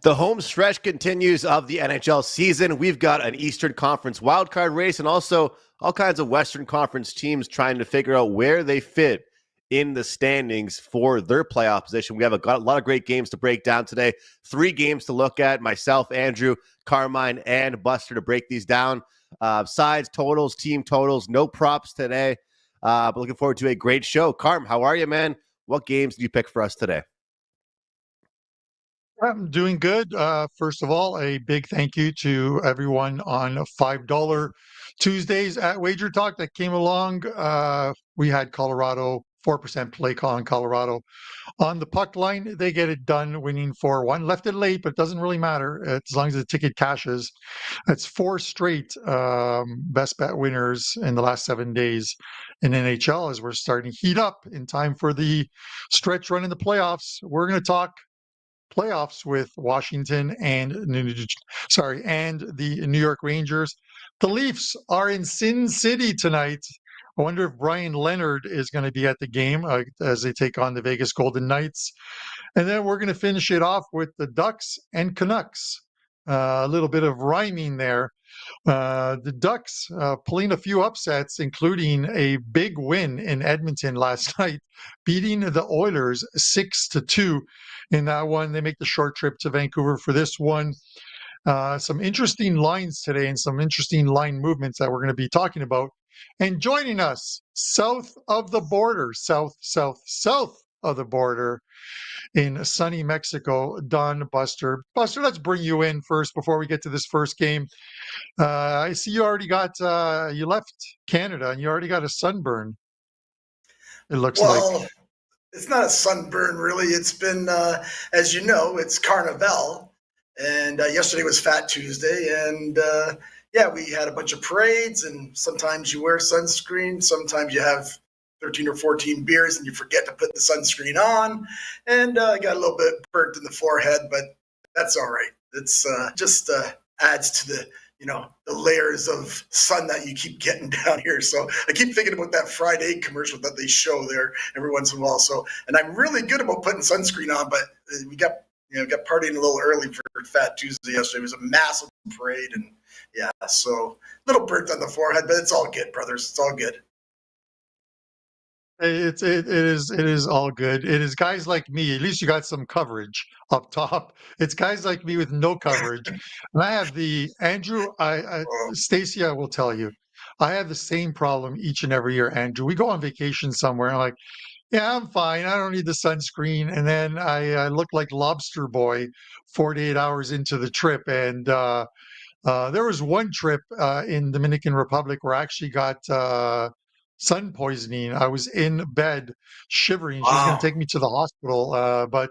The home stretch continues of the NHL season. We've got an Eastern Conference wildcard race and also all kinds of Western Conference teams trying to figure out where they fit in the standings for their playoff position. We have got a lot of great games to break down today. 3 games to look at. Myself, Andrew, Carmine, and Buster to break these down. Sides, totals, team totals. No props today. But looking forward to a great show. Carm, how are you, man? What games did you pick for us today? I'm doing good. First of all, a big thank you to everyone on $5 Tuesdays at WagerTalk that came along. We had Colorado, 4% play call in Colorado. On the puck line, they get it done, winning 4-1. Left it late, but it doesn't really matter as long as the ticket cashes. It's 4 straight best bet winners in the last 7 days in NHL as we're starting to heat up in time for the stretch run in the playoffs. We're going to talk playoffs with Washington and the New York Rangers. The Leafs are in Sin City tonight. I wonder if Brian Leonard is going to be at the game as they take on the Vegas Golden Knights. And then we're going to finish it off with the Ducks and Canucks. A little bit of rhyming there. The Ducks pulling a few upsets, including a big win in Edmonton last night, beating the Oilers 6-2 in that one. They make the short trip to Vancouver for this one. Some interesting lines today and some interesting line movements that we're going to be talking about. And joining us south of the border, south of the border in sunny Mexico, Don Buster. Buster, let's bring you in first before we get to this first game. I see you already got, you left Canada and you already got a sunburn, it looks like. It's not a sunburn, really. It's been, as you know, it's Carnival. And yesterday was Fat Tuesday. And yeah, we had a bunch of parades. And sometimes you wear sunscreen. Sometimes you have 13 or 14 beers and you forget to put the sunscreen on. And I got a little bit burnt in the forehead, but that's all right. It's just adds to the layers of sun that you keep getting down here. So I keep thinking about that fried egg commercial that they show there every once in a while. So, and I'm really good about putting sunscreen on, but we got partying a little early for Fat Tuesday yesterday. It was a massive parade, and yeah, so a little burnt on the forehead, but it's all good, brothers. It's all good. It is all good. It is guys like me. At least you got some coverage up top. It's guys like me with no coverage. And I have the Andrew. Stacy, I will tell you, I have the same problem each and every year. Andrew, we go on vacation somewhere, and I'm like, yeah, I'm fine. I don't need the sunscreen. And then I look like Lobster Boy 48 hours into the trip. And there was one trip in Dominican Republic where I actually got sun poisoning. I was in bed shivering. She was going to take me to the hospital, but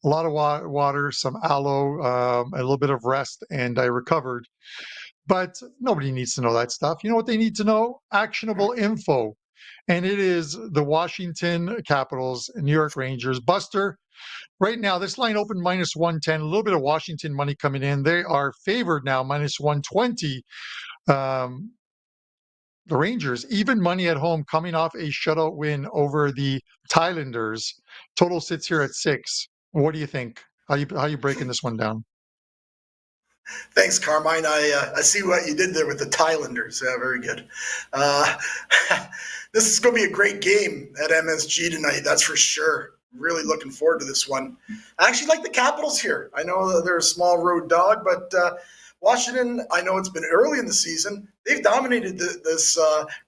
a lot of water, some aloe, a little bit of rest, and I recovered. But nobody needs to know that stuff. You know what they need to know? Actionable info. And it is the Washington Capitals, New York Rangers. Buster, right now, this line opened -110, a little bit of Washington money coming in. They are favored now, -120. The Rangers, even money at home, coming off a shutout win over the Thailanders. Total sits here at 6. What do you think? How you breaking this one down? Thanks, Carmine. I see what you did there with the Thailanders. Yeah, very good. This is going to be a great game at MSG tonight. That's for sure. Really looking forward to this one. I actually like the Capitals here. I know that they're a small road dog, but Washington, I know it's been early in the season. They've dominated this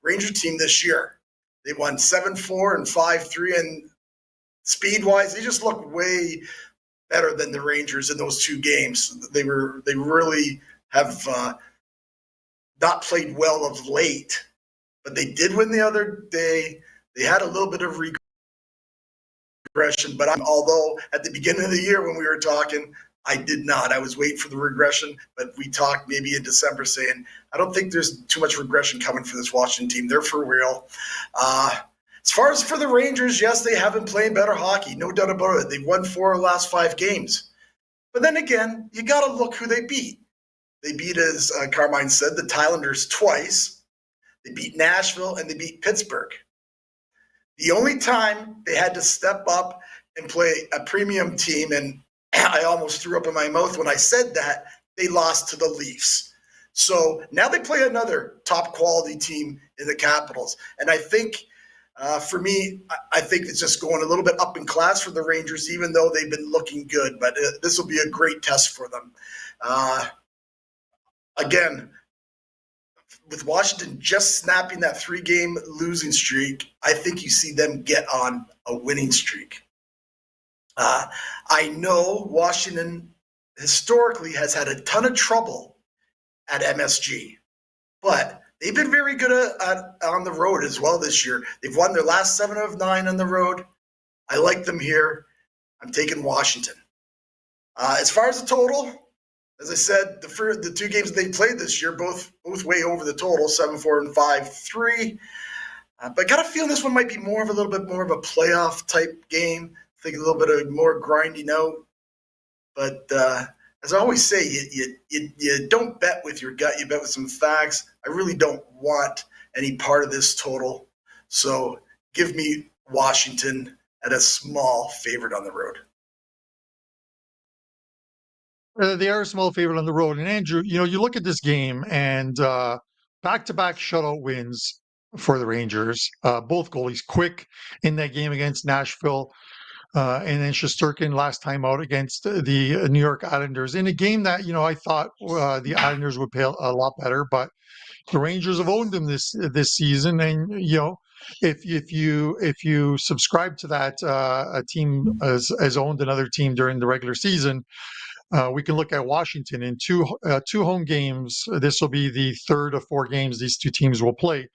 Ranger team this year. They won 7-4 and 5-3, and speed-wise, they just look way better than the Rangers in those 2 games. They really have not played well of late, but they did win the other day. They had a little bit of regression, but although at the beginning of the year when we were talking, I did not. I was waiting for the regression, but we talked maybe in December saying, I don't think there's too much regression coming for this Washington team. They're for real. As far as for the Rangers, yes, they have been playing better hockey. No doubt about it. They've won 4 of the last 5 games. But then again, you got to look who they beat. They beat, as Carmine said, the Thailanders twice. They beat Nashville and they beat Pittsburgh. The only time they had to step up and play a premium team and I almost threw up in my mouth when I said that. They lost to the Leafs. So now they play another top quality team in the Capitals. And I think, for me, I think it's just going a little bit up in class for the Rangers, even though they've been looking good. But this will be a great test for them. Again, with Washington just snapping that 3-game losing streak, I think you see them get on a winning streak. I know Washington historically has had a ton of trouble at MSG, but they've been very good on the road as well this year. They've won their last 7 of 9 on the road. I like them here. I'm taking Washington. As far as the total, as I said, the 2 games that they played this year, both way over the total, 7-4 and 5-3. But I got a feeling this one might be a little bit more of a playoff type game. I think a little bit of more grinding out. But as I always say, you don't bet with your gut. You bet with some facts. I really don't want any part of this total. So give me Washington at a small favorite on the road. They are a small favorite on the road. And Andrew, you look at this game and back-to-back shutout wins for the Rangers. Both goalies quick in that game against Nashville. And then Shesterkin last time out against the New York Islanders in a game that, I thought the Islanders would play a lot better, but the Rangers have owned them this season. And, if you subscribe to that, a team has owned another team during the regular season. We can look at Washington in two home games. This will be the third of 4 games these two teams will play.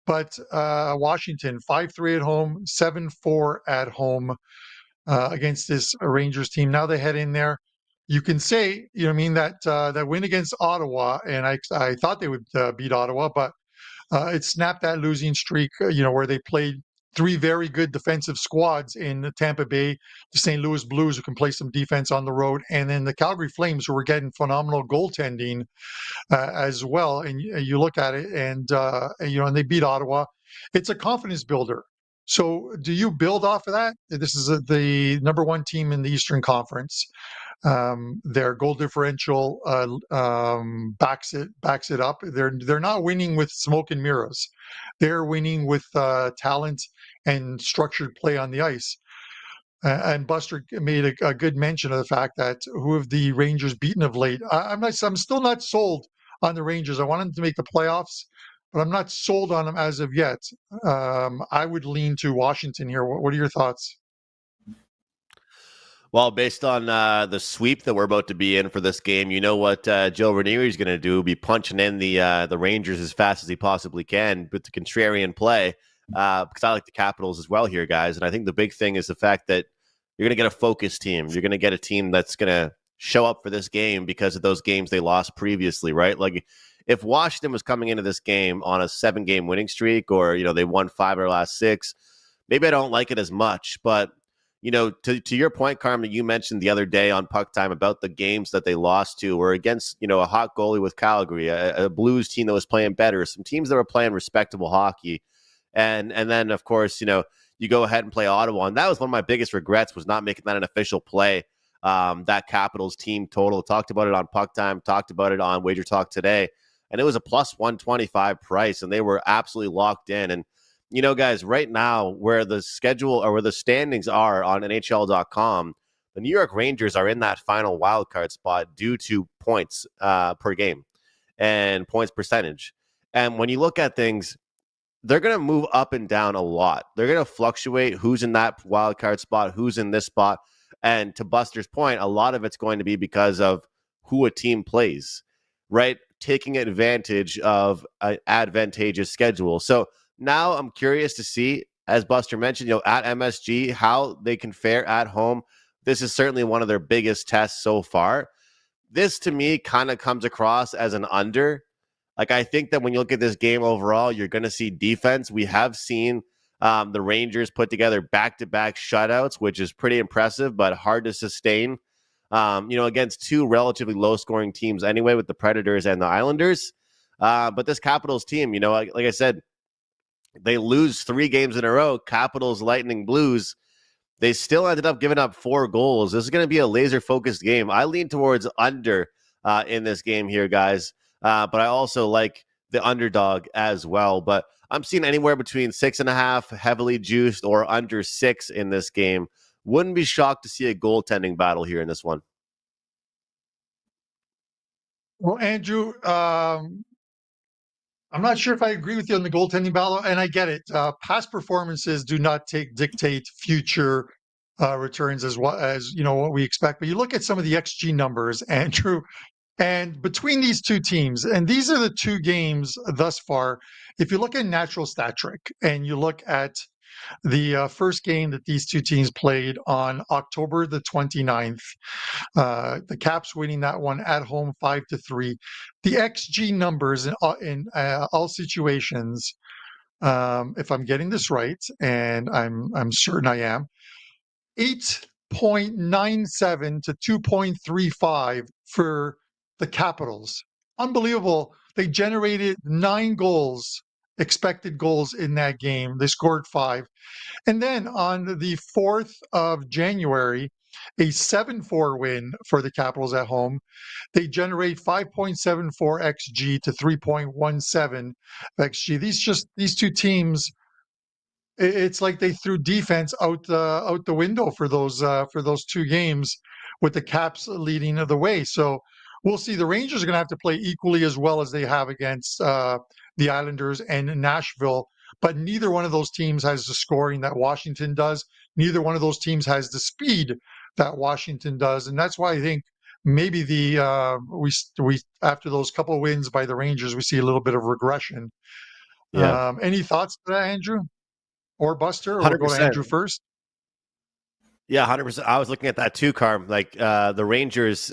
But Washington 5-3 at home, 7-4 at home against this Rangers team. Now they head in there. You can say, that win against Ottawa, and I thought they would beat Ottawa, but it snapped that losing streak. Where they played 3 very good defensive squads in Tampa Bay, the St. Louis Blues, who can play some defense on the road, and then the Calgary Flames, who were getting phenomenal goaltending as well. And you look at it, and and they beat Ottawa. It's a confidence builder. So, do you build off of that? This is the number 1 team in the Eastern Conference. Their goal differential backs it up. They're not winning with smoke and mirrors. They're winning with talent and structured play on the ice. And Buster made a good mention of the fact that who have the Rangers beaten of late. I'm still not sold on the Rangers. I want them to make the playoffs, but I'm not sold on them as of yet. I would lean to Washington here. What are your thoughts? Well, based on the sweep that we're about to be in for this game, you know what Joe Ranieri is going to do? Be punching in the Rangers as fast as he possibly can with the contrarian play, because I like the Capitals as well here, guys. And I think the big thing is the fact that you're going to get a focused team. You're going to get a team that's going to show up for this game because of those games they lost previously, right? Like if Washington was coming into this game on a 7-game winning streak, or they won 5 of their last 6, maybe I don't like it as much, but to your point, Carmine, you mentioned the other day on PuckTime about the games that they lost to were against, a hot goalie with Calgary, a Blues team that was playing better, some teams that were playing respectable hockey. And then, of course, you go ahead and play Ottawa. And that was one of my biggest regrets, was not making that an official play, that Capitals team total. Talked about it on PuckTime, talked about it on WagerTalk today. And it was a plus 125 price, and they were absolutely locked in. And guys, right now, where the schedule or where the standings are on NHL.com, the New York Rangers are in that final wild card spot due to points per game and points percentage. And when you look at things, they're going to move up and down a lot. They're going to fluctuate who's in that wild card spot, who's in this spot. And to Buster's point, a lot of it's going to be because of who a team plays, right? Taking advantage of an advantageous schedule. So now I'm curious to see, as Buster mentioned, at MSG, how they can fare at home. This is certainly one of their biggest tests so far. This, to me, kind of comes across as an under. Like, I think that when you look at this game overall, you're going to see defense. We have seen the Rangers put together back-to-back shutouts, which is pretty impressive, but hard to sustain, against 2 relatively low-scoring teams anyway, with the Predators and the Islanders. But this Capitals team, like I said, they lose 3 games in a row, Capitals, Lightning, Blues. They still ended up giving up 4 goals. This is going to be a laser-focused game. I lean towards under in this game here, guys. But I also like the underdog as well. But I'm seeing anywhere between 6.5 heavily juiced or under 6 in this game. Wouldn't be shocked to see a goaltending battle here in this one. Well, Andrew, I'm not sure if I agree with you on the goaltending battle, and I get it. Past performances do not dictate future returns as well as what we expect. But you look at some of the XG numbers, Andrew, and between these two teams, and these are the 2 games thus far. If you look at natural stat trick, and you look at the first game that these 2 teams played on October the 29th, the Caps winning that one at home 5-3. The XG numbers in all situations, if I'm getting this right, and I'm certain I am, 8.97 to 2.35 for the Capitals. Unbelievable. They generated 9 goals, expected goals in that game. They scored 5. And then on the 4th of January, a 7-4 win for the Capitals at home. They generate 5.74 xG to 3.17 xG. These 2 teams, it's like they threw defense out the window for those 2 games, with the Caps leading the way. So we'll see. The Rangers are going to have to play equally as well as they have against the Islanders and Nashville. But neither one of those teams has the scoring that Washington does. Neither one of those teams has the speed that Washington does, and that's why I think maybe we after those couple of wins by the Rangers, we see a little bit of regression. Yeah. Any thoughts to that, Andrew or Buster? Or we'll go to 100%. Andrew first. Yeah, 100%. I was looking at that too, Carm. Like the Rangers,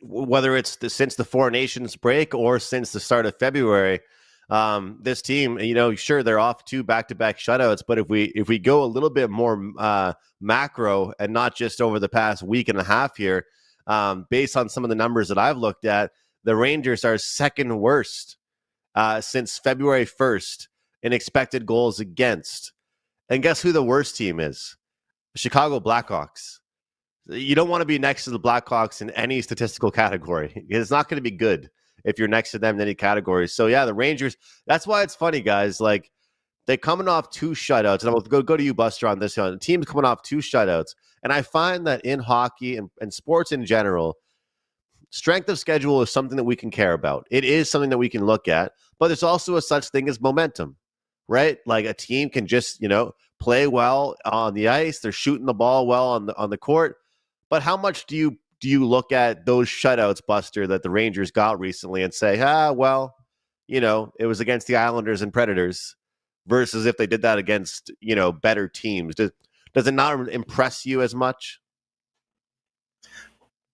whether it's since the Four Nations break or since the start of February, this team, sure, they're off 2 back-to-back shutouts, but if we go a little bit more macro and not just over the past week and a half here, based on some of the numbers that I've looked at, the Rangers are second worst since February 1st in expected goals against. And guess who the worst team is? Chicago Blackhawks. You don't want to be next to the Blackhawks in any statistical category. It's not going to be good if you're next to them in any categories. So yeah, the Rangers, that's why it's funny, guys. Like, they're coming off 2 shutouts. And I'm going to go to you, Buster, on this one. The team's coming off 2 shutouts. And I find that in hockey and sports in general, strength of schedule is something that we can care about. It is something that we can look at. But there's also a such thing as momentum, right? Like, a team can just, play well on the ice. They're shooting the ball well on the court. But how much do you look at those shutouts, Buster, that the Rangers got recently and say, well, it was against the Islanders and Predators, versus if they did that against, better teams? Does it not impress you as much?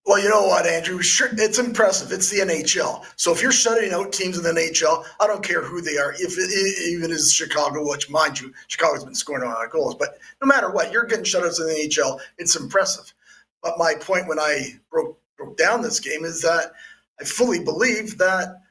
Well, you know what, Andrew? Sure, it's impressive. It's the NHL. So if you're shutting out teams in the NHL, I don't care who they are. If it even is Chicago, which, mind you, Chicago's been scoring a lot of goals, but no matter what, you're getting shutouts in the NHL. It's impressive. But my point when I broke down this game is that I fully believe that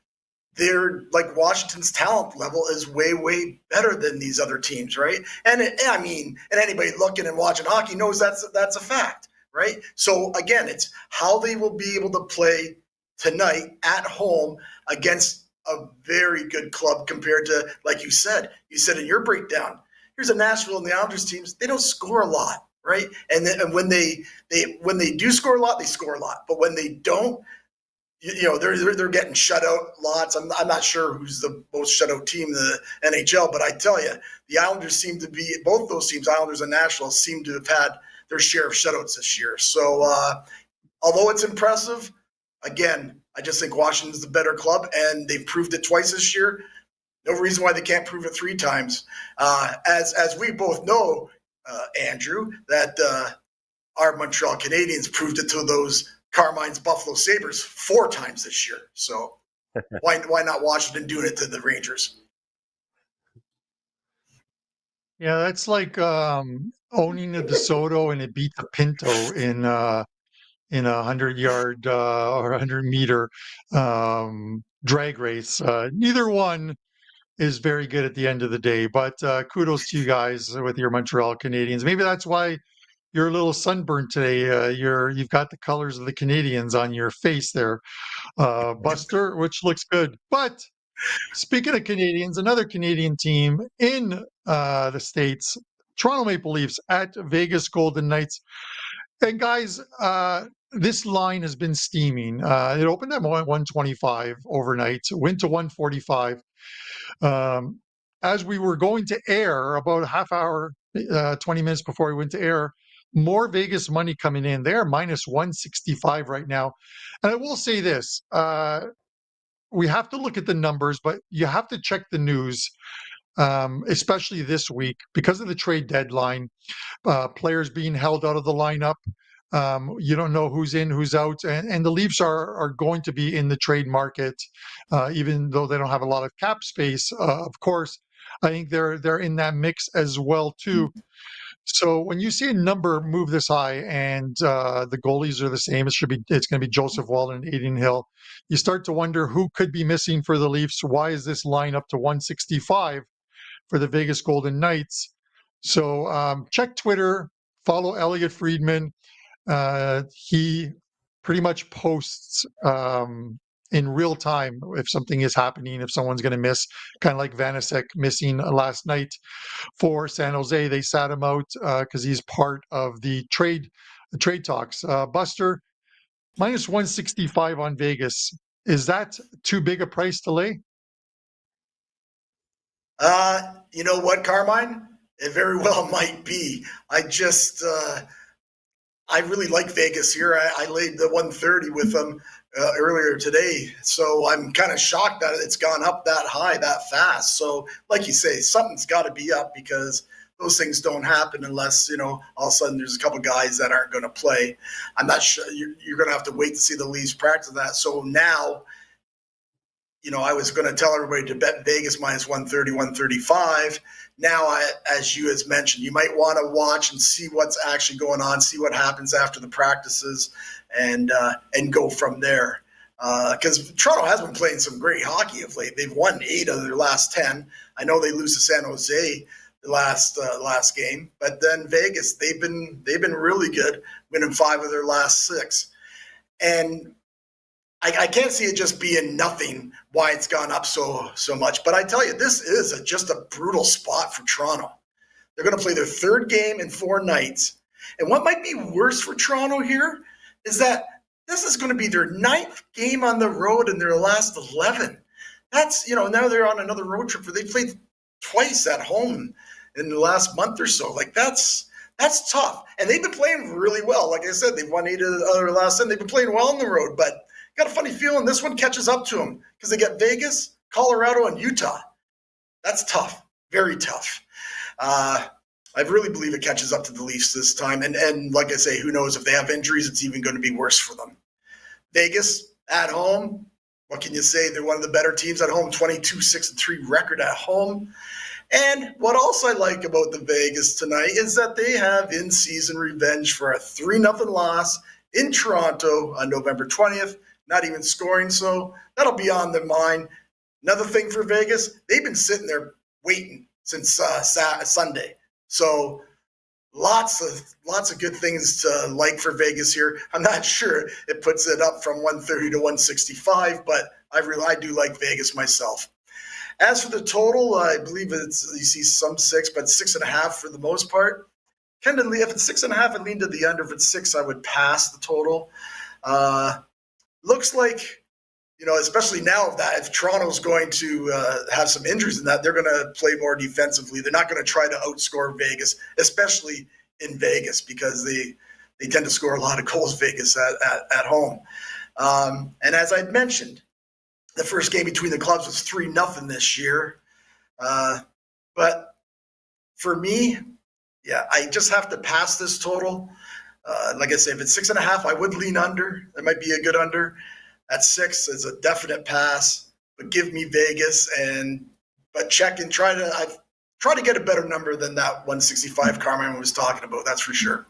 they're like Washington's talent level is way, way better than these other teams, right? And anybody looking and watching hockey knows that's a fact. Right. So again, it's how they will be able to play tonight at home against a very good club compared to, like you said in your breakdown, here's a Nashville and the Islanders teams. They don't score a lot. Right. And when they do score a lot, they score a lot. But when they don't, they're getting shut out lots. I'm not sure who's the most shutout team in the NHL, but I tell you, the Islanders seem to be, both those teams, Islanders and Nashville, seem to have had their share of shutouts this year. So although it's impressive, again, I just think Washington's the better club, and they've proved it twice this year. No reason why they can't prove it 3 times. As we both know, Andrew, that our Montreal Canadiens proved it to those Carmine's Buffalo Sabres 4 times this year. So why not Washington doing it to the Rangers? Yeah, that's like owning the DeSoto and it beat the Pinto in a 100-yard or 100-meter drag race. Neither one is very good at the end of the day, but kudos to you guys with your Montreal Canadiens. Maybe that's why you're a little sunburned today. You've got the colors of the Canadians on your face there, Buster, which looks good. But speaking of Canadians, another Canadian team in the States, Toronto Maple Leafs at Vegas Golden Knights. And guys, this line has been steaming. It opened at 125 overnight, went to 145. As we were going to air, about a half hour, 20 minutes before we went to air, more Vegas money coming in. They're minus 165 right now. And I will say this, we have to look at the numbers, but you have to check the news, especially this week, because of the trade deadline, players being held out of the lineup. You don't know who's in, who's out, and the Leafs are going to be in the trade market, even though they don't have a lot of cap space. Of course, I think they're in that mix as well too. So when you see a number move this high and the goalies are the same, it's going to be Joseph Woll and Aiden Hill. You start to wonder who could be missing for the Leafs. Why is this line up to 165 for the Vegas Golden Knights? So check Twitter, follow Elliot Friedman. He pretty much posts in real time if something is happening, if someone's going to miss, kind of like Vanasek missing last night for San Jose. They sat him out because he's part of the trade talks. Buster, minus 165 on Vegas. Is that too big a price to lay? You know what, Carmine? It very well might be. I really like Vegas here. I laid the 130 with them earlier today. So I'm kind of shocked that it's gone up that high, that fast. So like you say, something's got to be up because those things don't happen unless, all of a sudden there's a couple guys that aren't going to play. I'm not sure. You're going to have to wait to see the Leafs practice that. So now, I was going to tell everybody to bet Vegas minus 130, 135. Now, as you has mentioned, you might want to watch and see what's actually going on, see what happens after the practices, and go from there. Because Toronto has been playing some great hockey of late. They've won 8 of their last 10. I know they lose to San Jose the last game, but then Vegas, they've been really good, winning 5 of their last 6. And I can't see it just being nothing why it's gone up so much. But I tell you, this is just a brutal spot for Toronto. They're going to play their 3rd game in 4 nights. And what might be worse for Toronto here is that this is going to be their 9th game on the road in their last 11. That's, now they're on another road trip where they played twice at home in the last month or so. Like, that's tough. And they've been playing really well. Like I said, they've won 8 of their last 10. They've been playing well on the road, but got a funny feeling this one catches up to them because they get Vegas, Colorado, and Utah. That's tough, very tough. I really believe it catches up to the Leafs this time. And like I say, who knows if they have injuries, it's even going to be worse for them. Vegas at home, what can you say? They're one of the better teams at home, 22-6-3 record at home. And what else I like about the Vegas tonight is that they have in-season revenge for a 3-0 loss in Toronto on November 20th. Not even scoring, so that'll be on their mind. Another thing for Vegas, they've been sitting there waiting since Sunday. So lots of good things to like for Vegas here. I'm not sure it puts it up from 130 to 165, but I do like Vegas myself. As for the total, I believe you see some 6, but 6.5 for the most part. Kind of, if it's 6.5, I lean to the under. If it's 6, I would pass the total. Looks like, especially now that if Toronto's going to have some injuries in that, they're going to play more defensively. They're not going to try to outscore Vegas, especially in Vegas, because they tend to score a lot of goals, Vegas, at home. And as I'd mentioned, the first game between the clubs was 3-0 this year. But for me, I just have to pass this total. Like I say, if it's 6.5, I would lean under. That might be a good under. At 6, it's a definite pass. But give me Vegas, but check and try to get a better number than that 165 Carmine was talking about. That's for sure.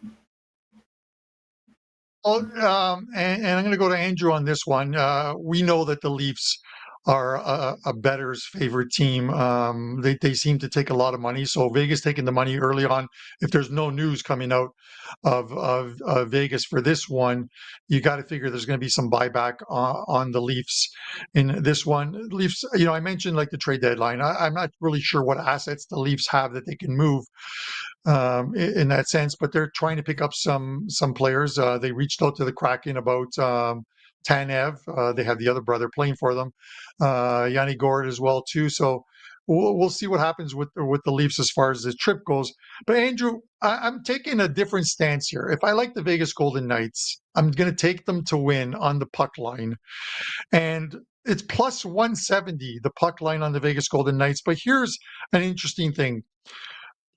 And I'm going to go to Andrew on this one. We know that the Leafs are a bettor's favorite team. They seem to take a lot of money. So Vegas taking the money early on. If there's no news coming out of Vegas for this one, you got to figure there's going to be some buyback on the Leafs in this one. Leafs, I mentioned like the trade deadline. I'm not really sure what assets the Leafs have that they can move in that sense, but they're trying to pick up some players. They reached out to the Kraken about Tanev. They have the other brother playing for them, Yanni Gord as well too. So we'll see what happens with the Leafs as far as the trip goes. But Andrew, I'm taking a different stance here. If I like the Vegas Golden Knights, I'm going to take them to win on the puck line, and it's plus 170 the puck line on the Vegas Golden Knights. But here's an interesting thing.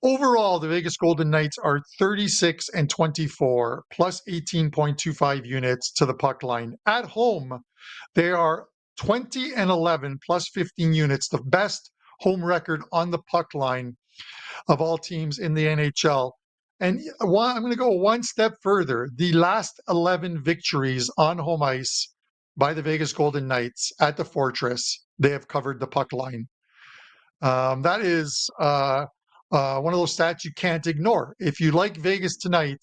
Overall, the Vegas Golden Knights are 36 and 24, plus 18.25 units to the puck line. At home, they are 20 and 11, plus 15 units, the best home record on the puck line of all teams in the NHL. And I'm going to go one step further. The last 11 victories on home ice by the Vegas Golden Knights at the Fortress, they have covered the puck line. That is one of those stats you can't ignore. If you like Vegas tonight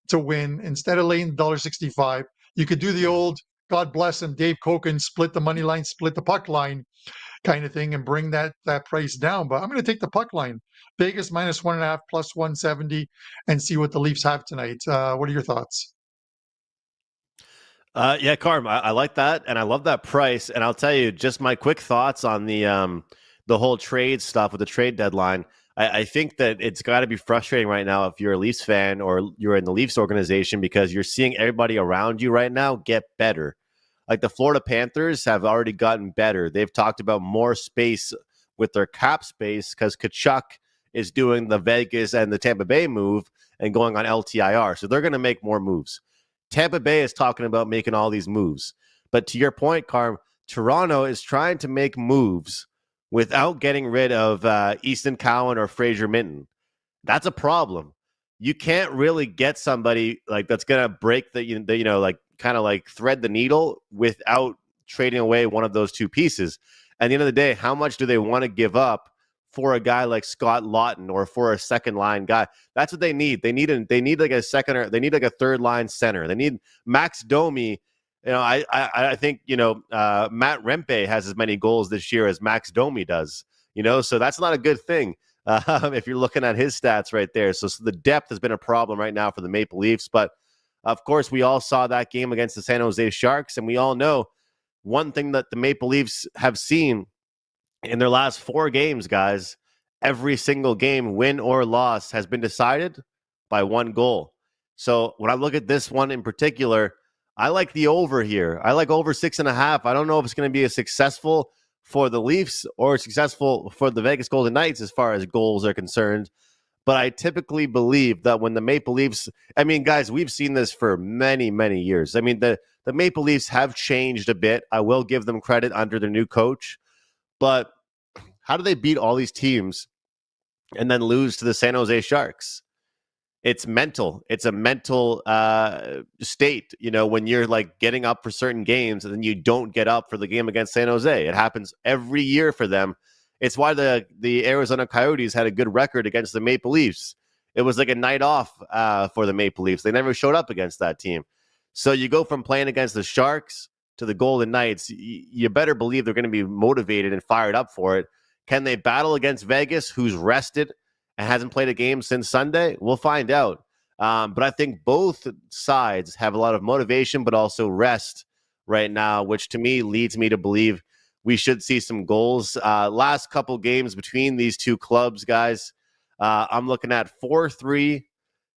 to win, instead of laying $1.65, you could do the old, God bless him, Dave Koken, split the money line, split the puck line kind of thing and bring that price down. But I'm going to take the puck line. Vegas minus 1.5 plus 170 and see what the Leafs have tonight. What are your thoughts? Yeah, Carm, I like that, and I love that price. And I'll tell you, just my quick thoughts on the whole trade stuff with the trade deadline. I think that it's got to be frustrating right now if you're a Leafs fan or you're in the Leafs organization because you're seeing everybody around you right now get better. Like the Florida Panthers have already gotten better. They've talked about more space with their cap space because Tkachuk is doing the Vegas and the Tampa Bay move and going on LTIR. So they're going to make more moves. Tampa Bay is talking about making all these moves. But to your point, Carm, Toronto is trying to make moves without getting rid of Easton Cowan or Fraser Minton. That's a problem. You can't really get somebody like that's going to break like kind of like thread the needle without trading away one of those two pieces. At the end of the day, how much do they want to give up for a guy like Scott Lawton or for a second line guy? That's what they need. They need like a second or they need like a third line center. They need Max Domi. I think Matt Rempe has as many goals this year as Max Domi does. So that's not a good thing if you're looking at his stats right there. So the depth has been a problem right now for the Maple Leafs. But of course, we all saw that game against the San Jose Sharks, and we all know one thing that the Maple Leafs have seen in their last 4 games, guys, every single game, win or loss, has been decided by 1 goal. So when I look at this one in particular, I like the over here. I like over 6.5. I don't know if it's going to be as successful for the Leafs or successful for the Vegas Golden Knights as far as goals are concerned. But I typically believe that when the Maple Leafs, guys, we've seen this for many, many years. The Maple Leafs have changed a bit. I will give them credit under their new coach. But how do they beat all these teams and then lose to the San Jose Sharks? It's mental. It's a mental state, when you're like getting up for certain games and then you don't get up for the game against San Jose. It happens every year for them. It's why the Arizona Coyotes had a good record against the Maple Leafs. It was like a night off for the Maple Leafs. They never showed up against that team. So you go from playing against the Sharks to the Golden Knights. You better believe they're going to be motivated and fired up for it. Can they battle against Vegas, who's rested and hasn't played a game since Sunday? We'll find out. But I think both sides have a lot of motivation, but also rest right now, which to me leads me to believe we should see some goals. Last couple games between these two clubs, guys, I'm looking at 4-3,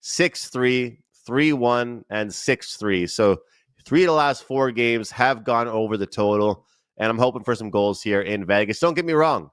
6-3, 3-1, and 6-3. So 3 of the last 4 games have gone over the total, and I'm hoping for some goals here in Vegas. Don't get me wrong.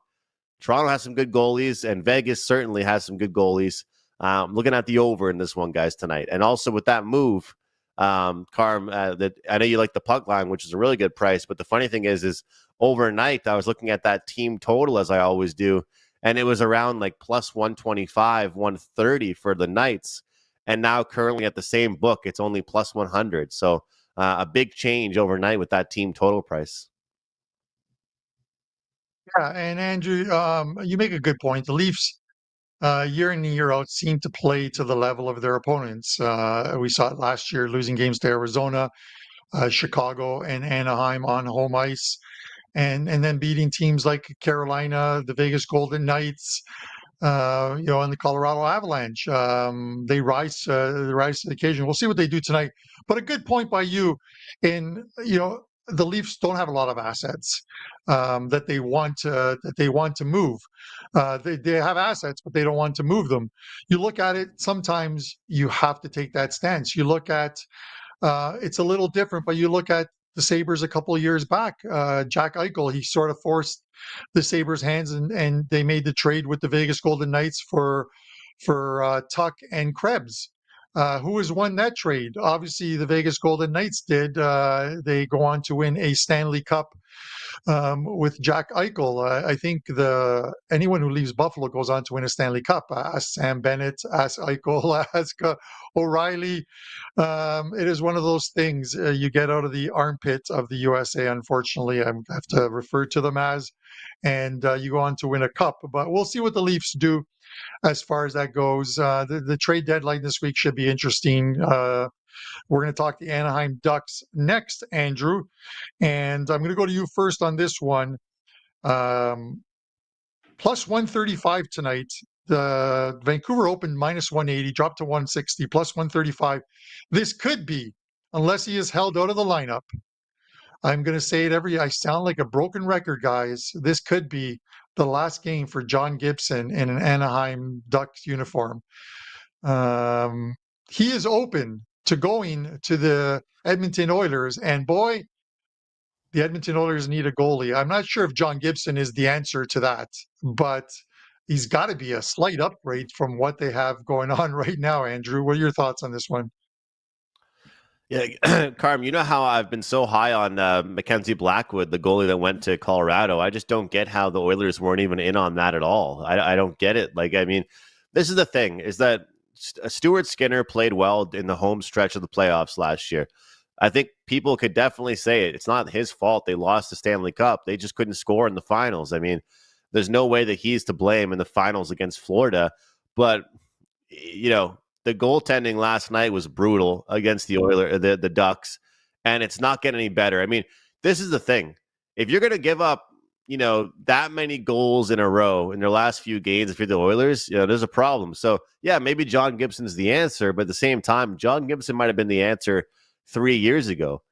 Toronto has some good goalies, and Vegas certainly has some good goalies. Looking at the over in this one, guys, tonight. And also with that move, Carm, that I know you like the puck line, which is a really good price. But the funny thing is overnight, I was looking at that team total, as I always do, and it was around like plus 125, 130 for the Knights. And now currently at the same book, it's only plus 100. So a big change overnight with that team total price. Yeah, and Andrew, you make a good point. The Leafs, year in and year out, seem to play to the level of their opponents. We saw it last year, losing games to Arizona, Chicago, and Anaheim on home ice, and then beating teams like Carolina, the Vegas Golden Knights, and the Colorado Avalanche. They rise to the occasion. We'll see what they do tonight. But a good point by you the Leafs don't have a lot of assets that they want to move. They have assets, but they don't want to move them. You look at it. Sometimes you have to take that stance. You look at it's a little different, but you look at the Sabres a couple of years back. Jack Eichel, he sort of forced the Sabres' hands, and they made the trade with the Vegas Golden Knights for Tuck and Krebs. Who has won that trade? Obviously, the Vegas Golden Knights did. They go on to win a Stanley Cup with Jack Eichel. I think anyone who leaves Buffalo goes on to win a Stanley Cup. Ask Sam Bennett, ask Eichel, ask O'Reilly. It is one of those things you get out of the armpit of the USA, unfortunately. I have to refer to them as, and you go on to win a cup. But we'll see what the Leafs do as far as that goes. The trade deadline this week should be interesting. We're going to talk the Anaheim Ducks next, Andrew. And I'm going to go to you first on this one. Plus 135 tonight. The Vancouver opened minus 180, dropped to 160, plus 135. This could be, unless he is held out of the lineup. I'm going to say it I sound like a broken record, guys. This could be the last game for John Gibson in an Anaheim Ducks uniform. He is open to going to the Edmonton Oilers, and boy, the Edmonton Oilers need a goalie. I'm not sure if John Gibson is the answer to that, but he's got to be a slight upgrade from what they have going on right now. Andrew, what are your thoughts on this one? Yeah, Carm, you know how I've been so high on Mackenzie Blackwood, the goalie that went to Colorado. I just don't get how the Oilers weren't even in on that at all. I don't get it. This is the thing, is that Stuart Skinner played well in the home stretch of the playoffs last year. I think people could definitely say it. It's not his fault they lost the Stanley Cup. They just couldn't score in the finals. There's no way that he's to blame in the finals against Florida. But, the goaltending last night was brutal against the Ducks, and it's not getting any better. This is the thing. If you're going to give up, that many goals in a row in their last few games, if you're the Oilers, there's a problem. So, yeah, maybe John Gibson's the answer, but at the same time, John Gibson might have been the answer 3 years ago.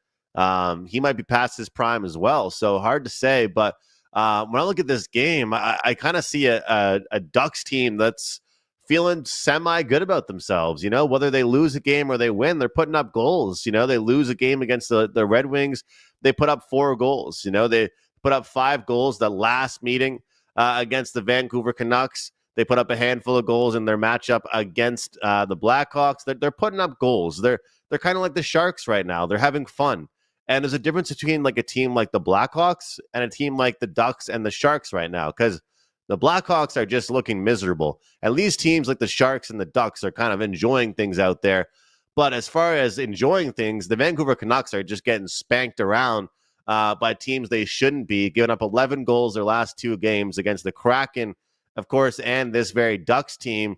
He might be past his prime as well. So hard to say, but when I look at this game, I kind of see a Ducks team that's feeling semi-good about themselves. Whether they lose a game or they win, they're putting up goals. They lose a game against the Red Wings, they put up 4 goals. They put up 5 goals the last meeting against the Vancouver Canucks. They put up a handful of goals in their matchup against the Blackhawks. They're putting up goals. They're kind of like the Sharks right now. They're having fun. And there's a difference between like a team like the Blackhawks and a team like the Ducks and the Sharks right now, because the Blackhawks are just looking miserable. At least teams like the Sharks and the Ducks are kind of enjoying things out there. But as far as enjoying things, the Vancouver Canucks are just getting spanked around by teams they shouldn't be, giving up 11 goals their last 2 games against the Kraken, of course, and this very Ducks team.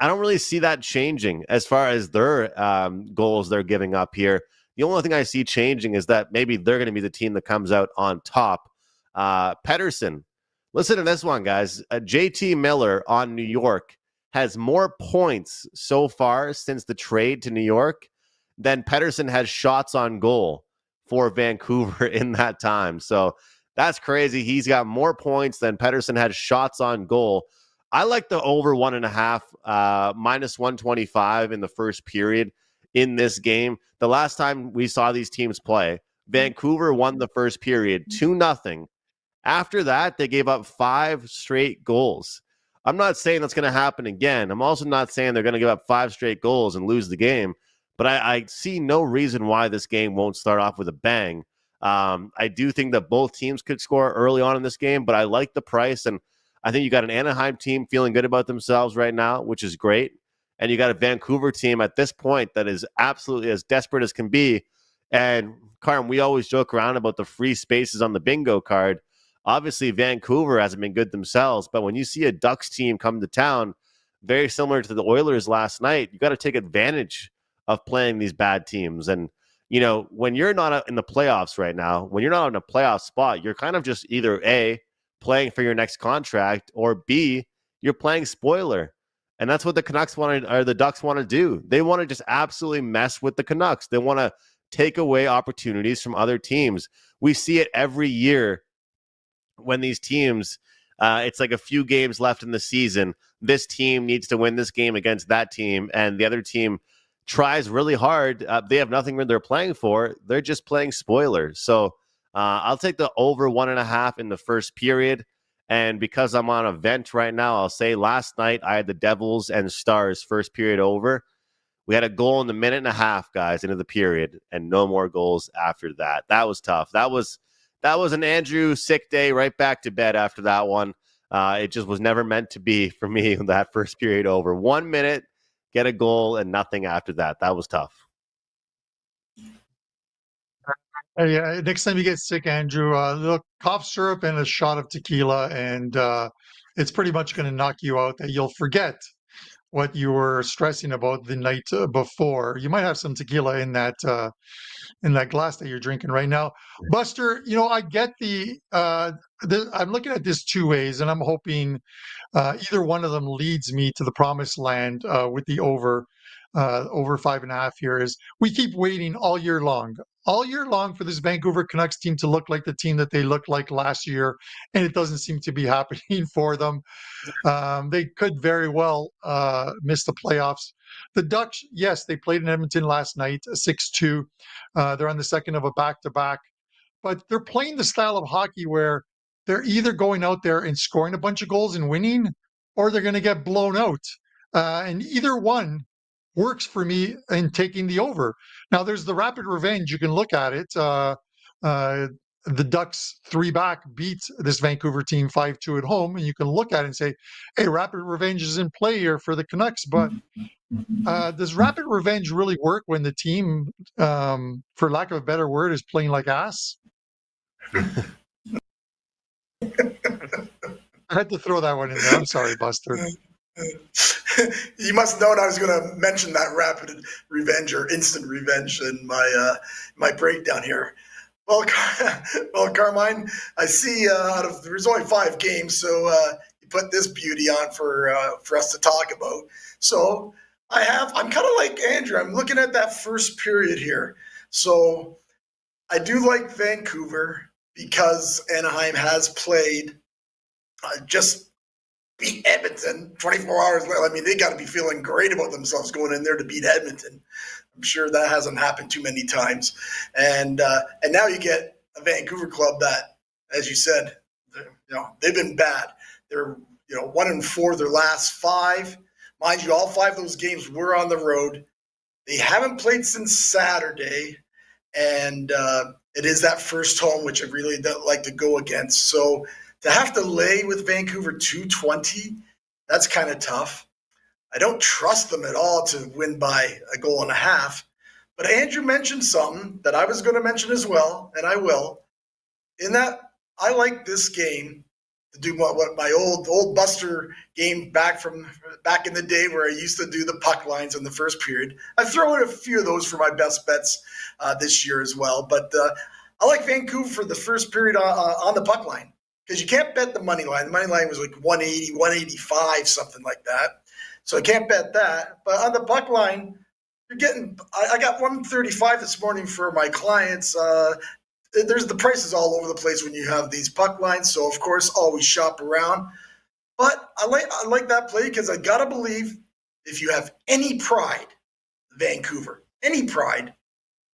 I don't really see that changing as far as their goals they're giving up here. The only thing I see changing is that maybe they're going to be the team that comes out on top. Pettersson. Listen to this one, guys. JT Miller on New York has more points so far since the trade to New York than Pettersson has shots on goal for Vancouver in that time. So that's crazy. He's got more points than Pettersson had shots on goal. I like the over 1.5, minus 125 in the first period in this game. The last time we saw these teams play, Vancouver won the first period 2-0. After that, they gave up 5 straight goals. I'm not saying that's going to happen again. I'm also not saying they're going to give up 5 straight goals and lose the game. But I see no reason why this game won't start off with a bang. I do think that both teams could score early on in this game, but I like the price. And I think you got an Anaheim team feeling good about themselves right now, which is great. And you got a Vancouver team at this point that is absolutely as desperate as can be. And, Carm, we always joke around about the free spaces on the bingo card. Obviously, Vancouver hasn't been good themselves, but when you see a Ducks team come to town, very similar to the Oilers last night, you got to take advantage of playing these bad teams. And, when you're not in the playoffs right now, when you're not in a playoff spot, you're kind of just either A, playing for your next contract, or B, you're playing spoiler. And that's what the the Ducks want to do. They want to just absolutely mess with the Canucks. They want to take away opportunities from other teams. We see it every year when these teams, it's like a few games left in the season. This team needs to win this game against that team, and the other team tries really hard. They have nothing they're playing for. They're just playing spoiler. So I'll take the over 1.5 in the first period. And because I'm on a vent right now, I'll say last night I had the Devils and Stars first period over. We had a goal in the minute and a half, guys, into the period, and no more goals after that. That was tough. That was an Andrew sick day, right back to bed after that one. It just was never meant to be for me that first period over. 1 minute, get a goal, and nothing after that. That was tough. Yeah, next time you get sick, Andrew, a little cough syrup and a shot of tequila, and it's pretty much going to knock you out. That you'll forget what you were stressing about the night before. You might have some tequila in that glass that you're drinking right now. Buster, I get I'm looking at this two ways, and I'm hoping either one of them leads me to the promised land with the over 5.5 here. Is we keep waiting all year long for this Vancouver Canucks team to look like the team that they looked like last year, and it doesn't seem to be happening for them. They could very well miss the playoffs. The Ducks, yes, they played in Edmonton last night, 6-2. They're on the second of a back-to-back, but they're playing the style of hockey where they're either going out there and scoring a bunch of goals and winning, or they're going to get blown out. And either one works for me in taking the over. Now, there's the rapid revenge. You can look at it. The Ducks 3-back beat this Vancouver team 5-2 at home, and you can look at it and say, hey, rapid revenge is in play here for the Canucks. But does rapid revenge really work when the team, for lack of a better word, is playing like ass? I had to throw that one in there. I'm sorry, Buster. You must have known I was going to mention that rapid revenge or instant revenge in my breakdown here. Well, Carmine, I see there's only 5 games, so you put this beauty on for us to talk about. So I'm kind of like Andrew. I'm looking at that first period here. So I do like Vancouver because Anaheim has played just beat Edmonton 24 hours later. I mean, they got to be feeling great about themselves going in there to beat Edmonton. I'm sure that hasn't happened too many times. And now you get a Vancouver club that, as you said, they've been bad. They're 1-4 their last 5. Mind you, all 5 of those games were on the road. They haven't played since Saturday, and it is that first home, which I really don't like to go against. So to have to lay with Vancouver 220, that's kind of tough. I don't trust them at all to win by a goal and a half. But Andrew mentioned something that I was going to mention as well, and I will. In that, I like this game to do what my old Buster game back in the day where I used to do the puck lines in the first period. I throw in a few of those for my best bets this year as well. But I like Vancouver for the first period on the puck line because you can't bet the money line. The money line was like 180, 185, something like that. So I can't bet that. But on the puck line, you're getting – I got 135 this morning for my clients. There's the prices all over the place when you have these puck lines. So, of course, always shop around. But I like that play because I got to believe if you have any pride, Vancouver, any pride,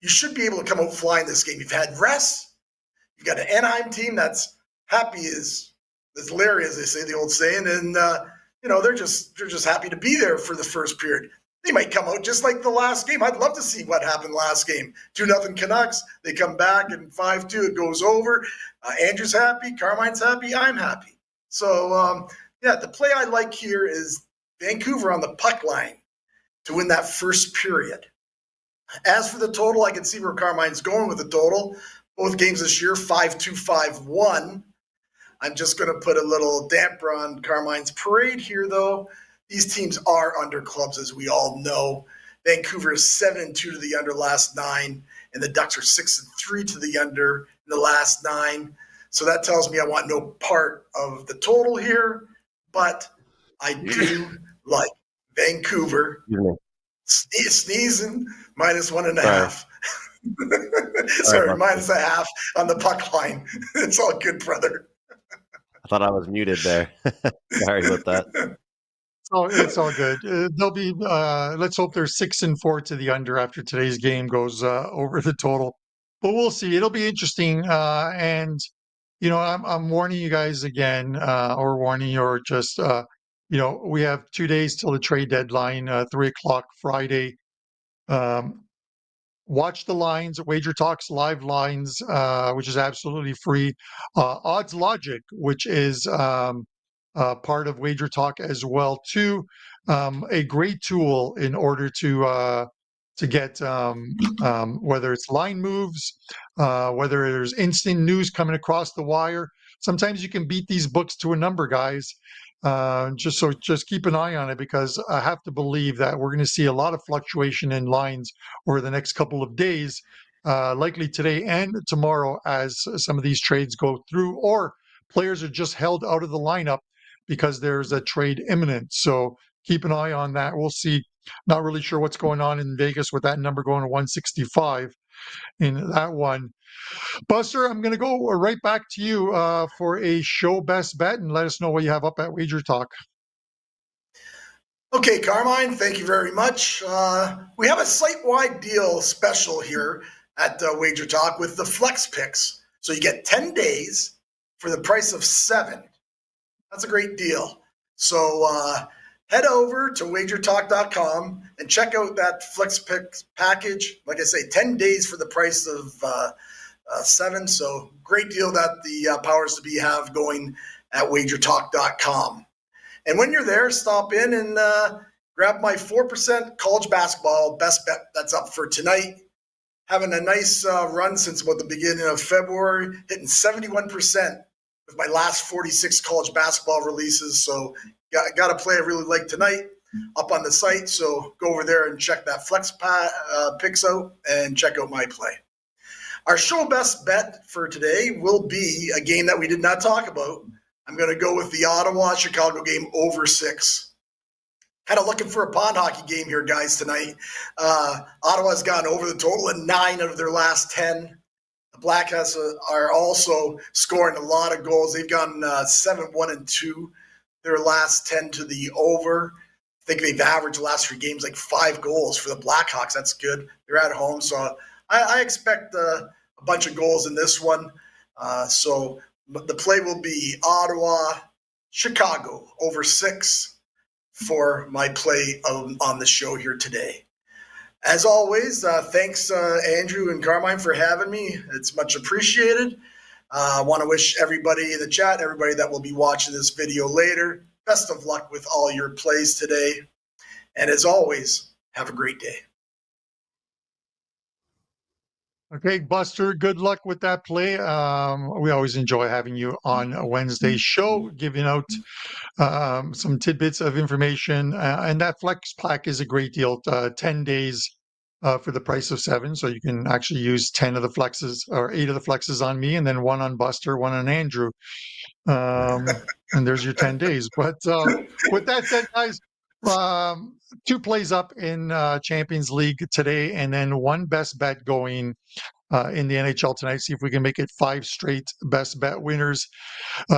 you should be able to come out flying this game. You've had rest. You've got an Anaheim team that's happy as Larry, as they say, the old saying. And, they're just happy to be there for the first period. They might come out just like the last game. I'd love to see what happened last game. 2-0 Canucks. They come back and 5-2. It goes over. Andrew's happy. Carmine's happy. I'm happy. So, the play I like here is Vancouver on the puck line to win that first period. As for the total, I can see where Carmine's going with the total. Both games this year, 5-2, 5-1. I'm just going to put a little damper on Carmine's parade here, though. These teams are under clubs, as we all know. Vancouver is 7-2 to the under last 9, and the Ducks are 6-3 to the under in the last 9. So that tells me I want no part of the total here, but I do like Vancouver sneezing -1.5. Sorry, -0.5 on the puck line. It's all good, brother. I thought I was muted there. Sorry about that. Oh, it's all good. They'll be. Let's hope they're 6-4 to the under after today's game goes over the total. But we'll see. It'll be interesting. And I'm warning you guys again, or warning you, or just we have 2 days till the trade deadline. 3:00 Friday. Watch the lines, WagerTalk's live lines, which is absolutely free. Odds Logic, which is part of WagerTalk as well too. A great tool in order to get whether it's line moves, whether there's instant news coming across the wire. Sometimes you can beat these books to a number, guys. Just keep an eye on it, because I have to believe that we're going to see a lot of fluctuation in lines over the next couple of days, likely today and tomorrow, as some of these trades go through, or players are just held out of the lineup because there's a trade imminent. So keep an eye on that. We'll see. Not really sure what's going on in Vegas with that number going to 165 in that one. Buster, I'm going to go right back to you for a show best bet, and let us know what you have up at WagerTalk. Okay, Carmine, thank you very much. We have a site-wide deal special here at WagerTalk with the Flex Picks. So you get 10 days for the price of 7. That's a great deal. So head over to WagerTalk.com and check out that Flex Picks package. Like I say, 10 days for the price of 7. So great deal that the powers to be have going at WagerTalk.com. And when you're there, stop in and grab my 4% college basketball best bet that's up for tonight. Having a nice run since about the beginning of February, hitting 71% with my last 46 college basketball releases. So got a play I really like tonight up on the site. So go over there and check that Flex picks out and check out my play. Our show best bet for today will be a game that we did not talk about. I'm going to go with the Ottawa-Chicago game over 6. Kind of looking for a pond hockey game here, guys, tonight. Ottawa's gone over the total in 9 out of their last 10. The Blackhawks are also scoring a lot of goals. They've gone 7-1-2 their last 10 to the over. I think they've averaged the last 3 games like 5 goals for the Blackhawks. That's good. They're at home, so I expect a bunch of goals in this one. So the play will be Ottawa, Chicago over 6 for my play on the show here today. As always, thanks Andrew and Carmine for having me. It's much appreciated. I want to wish everybody in the chat, everybody that will be watching this video later, best of luck with all your plays today. And as always, have a great day. Okay, Buster, good luck with that play. We always enjoy having you on a Wednesday show, giving out some tidbits of information. And that Flex Pack is a great deal, 10 days for the price of 7. So you can actually use 10 of the flexes, or 8 of the flexes on me, and then 1 on Buster, 1 on Andrew. And there's your 10 days. But with that said, guys, 2 plays up in Champions League today, and then 1 best bet going in the NHL tonight. See if we can make it 5 straight best bet winners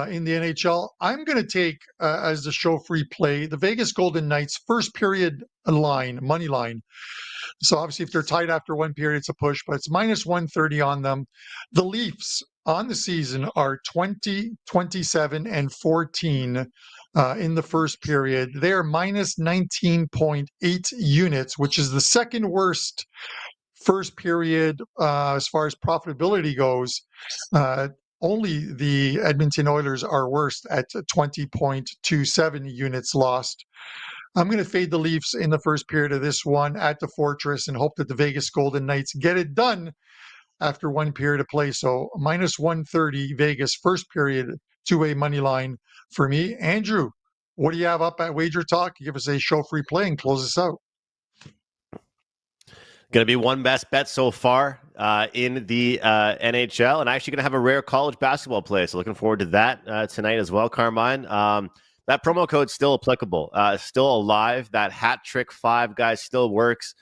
in the NHL. I'm going to take as the show free play the Vegas Golden Knights first period line, money line. So obviously if they're tied after 1 period, it's a push, but it's -130 on them. The Leafs on the season are 20, 27, and 14 in the first period. They are -19.8 units, which is the second worst first period as far as profitability goes. Only the Edmonton Oilers are worst at 20.27 units lost. I'm going to fade the Leafs in the first period of this one at the Fortress and hope that the Vegas Golden Knights get it done after 1 period of play. So -130 Vegas first period two-way money line for me. Andrew, what do you have up at WagerTalk? Give us a show-free play and close us out. Going to be one best bet so far in the NHL, and actually going to have a rare college basketball play. So looking forward to that tonight as well, Carmine. That promo code's still applicable, still alive. That hat trick 5, guys, still works.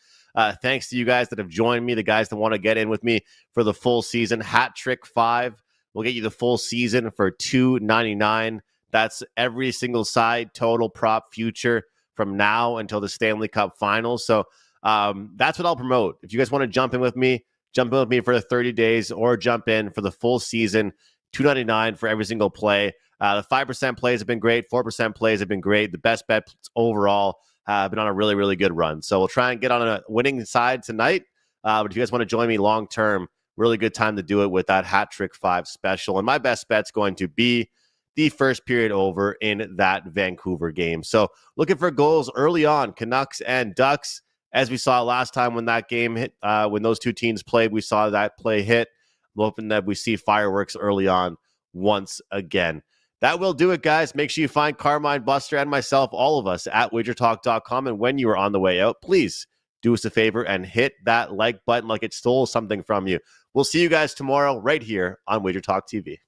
Thanks to you guys that have joined me, the guys that want to get in with me for the full season. Hat trick 5 will get you the full season for $2.99. That's every single side total prop future from now until the Stanley Cup Finals. So that's what I'll promote. If you guys want to jump in with me for the 30 days or jump in for the full season, $2.99 for every single play. The 5% plays have been great. 4% plays have been great. The best bets overall have been on a really, really good run. So we'll try and get on a winning side tonight. But if you guys want to join me long term, really good time to do it with that Hat Trick 5 special. And my best bet's going to be the first period over in that Vancouver game. So looking for goals early on, Canucks and Ducks. As we saw last time when that game hit, when those two teams played, we saw that play hit. I'm hoping that we see fireworks early on once again. That will do it, guys. Make sure you find Carmine, Buster, and myself, all of us, at WagerTalk.com. And when you are on the way out, please do us a favor and hit that like button like it stole something from you. We'll see you guys tomorrow right here on WagerTalk TV.